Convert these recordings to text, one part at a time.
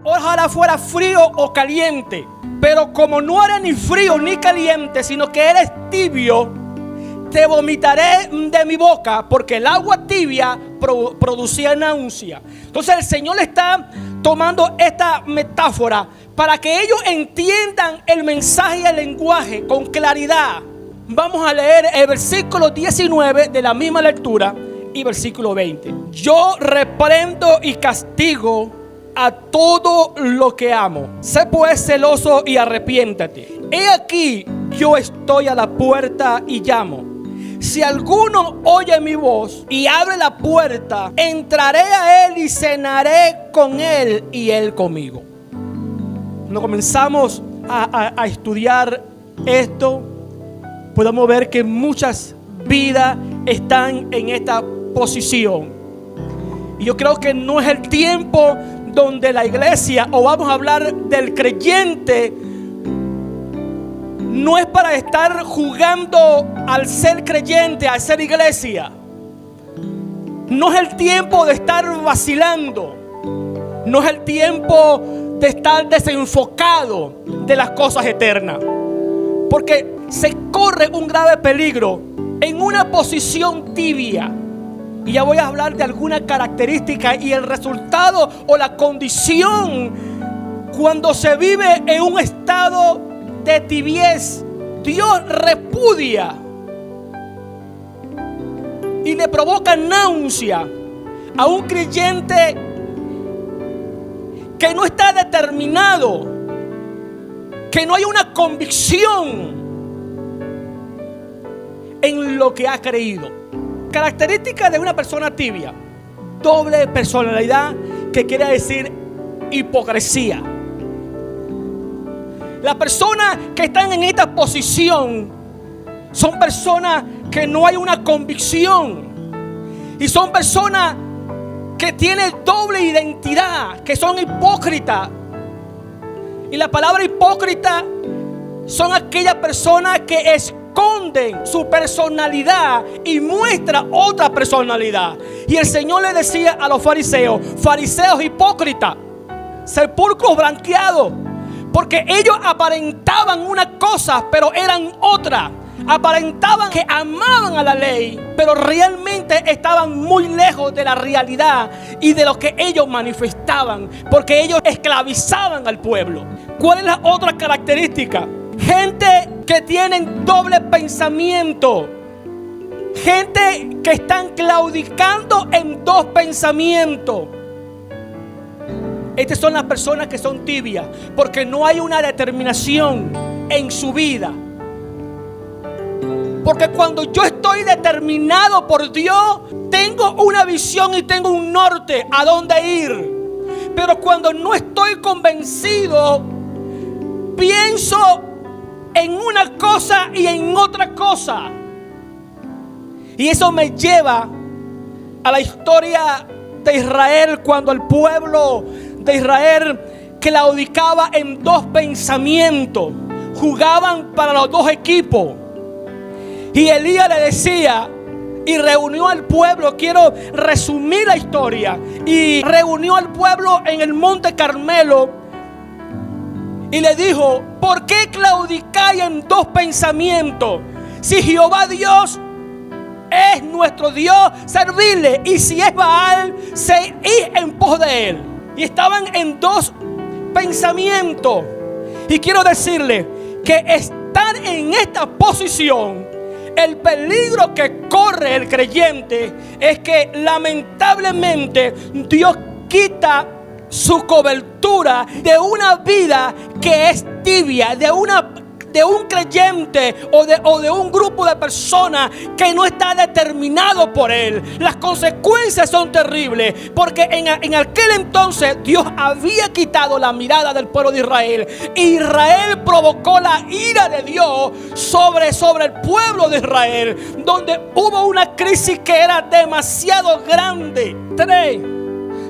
Ojalá fuera frío o caliente, pero como no eres ni frío ni caliente, sino que eres tibio, te vomitaré de mi boca, porque el agua tibia producía náusea. Entonces el Señor está tomando esta metáfora para que ellos entiendan el mensaje y el lenguaje con claridad. Vamos a leer el versículo 19 de la misma lectura y versículo 20. Yo reprendo y castigo a todo lo que amo. Sé pues celoso y arrepiéntate. He aquí, yo estoy a la puerta y llamo. Si alguno oye mi voz y abre la puerta, entraré a él y cenaré con él y él conmigo. Cuando comenzamos a estudiar esto, podemos ver que muchas vidas están en esta posición. Y yo creo que no es el tiempo donde la iglesia, o vamos a hablar del creyente, no es para estar jugando al ser creyente, al ser iglesia. No es el tiempo de estar vacilando. No es el tiempo de estar desenfocado de las cosas eternas. Porque se corre un grave peligro en una posición tibia. Y ya voy a hablar de alguna característica y el resultado o la condición cuando se vive en un estado de tibiez. Dios repudia y le provoca náusea a un creyente que no está determinado, que no hay una convicción en lo que ha creído. Característica de una persona tibia: doble personalidad, que quiere decir hipocresía. Las personas que están en esta posición son personas que no hay una convicción, y son personas que tienen doble identidad, que son hipócritas. Y la palabra hipócrita son aquellas personas que esconden su personalidad y muestra otra personalidad. Y el Señor le decía a los fariseos: fariseos hipócritas, sepulcros blanqueados, porque ellos aparentaban una cosa pero eran otra. Aparentaban que amaban a la ley, pero realmente estaban muy lejos de la realidad y de lo que ellos manifestaban, porque ellos esclavizaban al pueblo. ¿Cuál es la otra característica? Gente que tienen doble pensamiento. Gente que están claudicando en dos pensamientos. Estas son las personas que son tibias, porque no hay una determinación en su vida. Porque cuando yo estoy determinado por Dios, tengo una visión y tengo un norte a dónde ir. Pero cuando no estoy convencido, pienso en una cosa y en otra cosa. Y eso me lleva a la historia de Israel, cuando el pueblo de Israel claudicaba en dos pensamientos. Jugaban para los dos equipos. Y Elías le decía, y reunió al pueblo. Quiero resumir la historia. Y reunió al pueblo en el monte Carmelo y le dijo: ¿por qué claudicáis en dos pensamientos? Si Jehová Dios es nuestro Dios, servirle, y si es Baal, seguid en pos de él. Y estaban en dos pensamientos. Y quiero decirle que estar en esta posición, el peligro que corre el creyente es que lamentablemente Dios quita su cobertura de una vida que es tibia, de un creyente o de un grupo de personas que no está determinado por él. Las consecuencias son terribles, porque en aquel entonces Dios había quitado la mirada del pueblo de Israel. Israel provocó la ira de Dios sobre el pueblo de Israel, donde hubo una crisis que era demasiado grande. 3.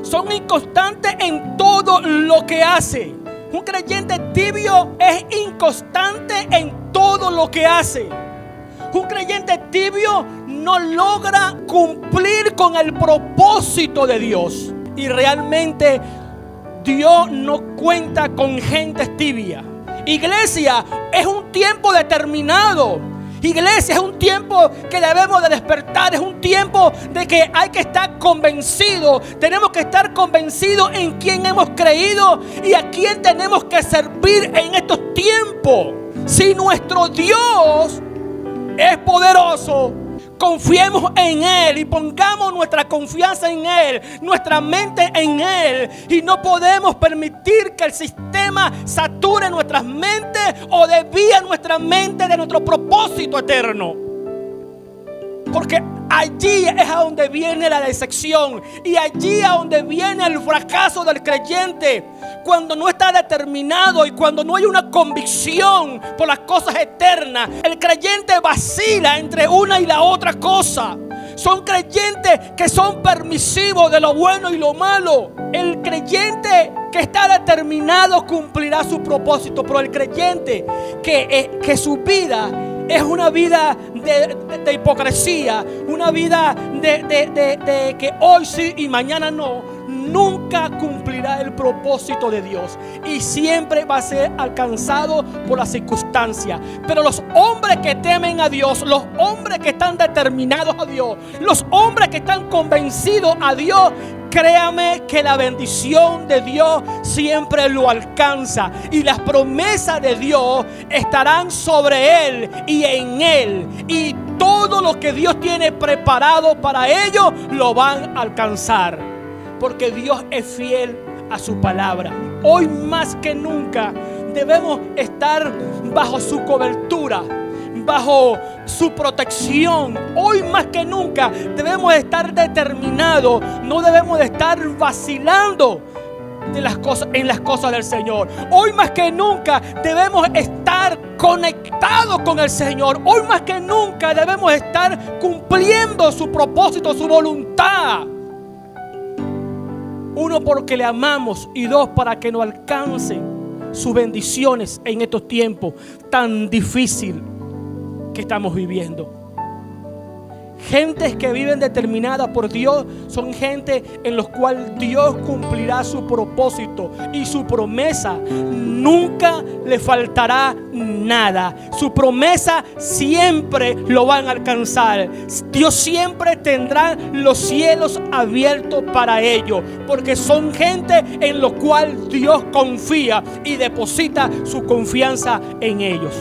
Son inconstantes en todo lo que hace. Un creyente tibio es inconstante en todo lo que hace. Un creyente tibio no logra cumplir con el propósito de Dios. Y realmente Dios no cuenta con gente tibia. Iglesia, es un tiempo determinado. Iglesia, es un tiempo que debemos de despertar. Es un tiempo de que hay que estar convencidos. Tenemos que estar convencidos en quién hemos creído y a quién tenemos que servir en estos tiempos. Si nuestro Dios es poderoso, confiemos en Él y pongamos nuestra confianza en Él, nuestra mente en Él. Y no podemos permitir que el sistema sature nuestras mentes o desvíe nuestra mente de nuestro propósito eterno. Porque allí es a donde viene la decepción y allí es a donde viene el fracaso del creyente. Cuando no está determinado y cuando no hay una convicción por las cosas eternas, el creyente vacila entre una y la otra cosa. Son creyentes que son permisivos de lo bueno y lo malo. El creyente que está determinado cumplirá su propósito, pero el creyente que su vida es una vida de hipocresía, una vida de que hoy sí y mañana no, nunca cumplirá el propósito de Dios y siempre va a ser alcanzado por las circunstancias. Pero los hombres que temen a Dios, los hombres que están determinados a Dios, los hombres que están convencidos a Dios, créame que la bendición de Dios siempre lo alcanza y las promesas de Dios estarán sobre él y en él, y todo lo que Dios tiene preparado para ellos lo van a alcanzar, porque Dios es fiel a su palabra. Hoy más que nunca debemos estar bajo su cobertura, bajo su protección. Hoy más que nunca debemos estar determinados, no debemos de estar vacilando en las cosas del Señor. Hoy más que nunca debemos estar conectados con el Señor. Hoy más que nunca debemos estar cumpliendo su propósito, su voluntad. Uno, porque le amamos, y dos, para que nos alcancen sus bendiciones en estos tiempos tan difíciles que estamos viviendo. Gentes que viven determinadas por Dios son gente en los cuales Dios cumplirá su propósito y su promesa. Nunca le faltará nada. Su promesa siempre lo van a alcanzar. Dios siempre tendrá los cielos abiertos para ellos, porque son gente en los cuales Dios confía y deposita su confianza en ellos.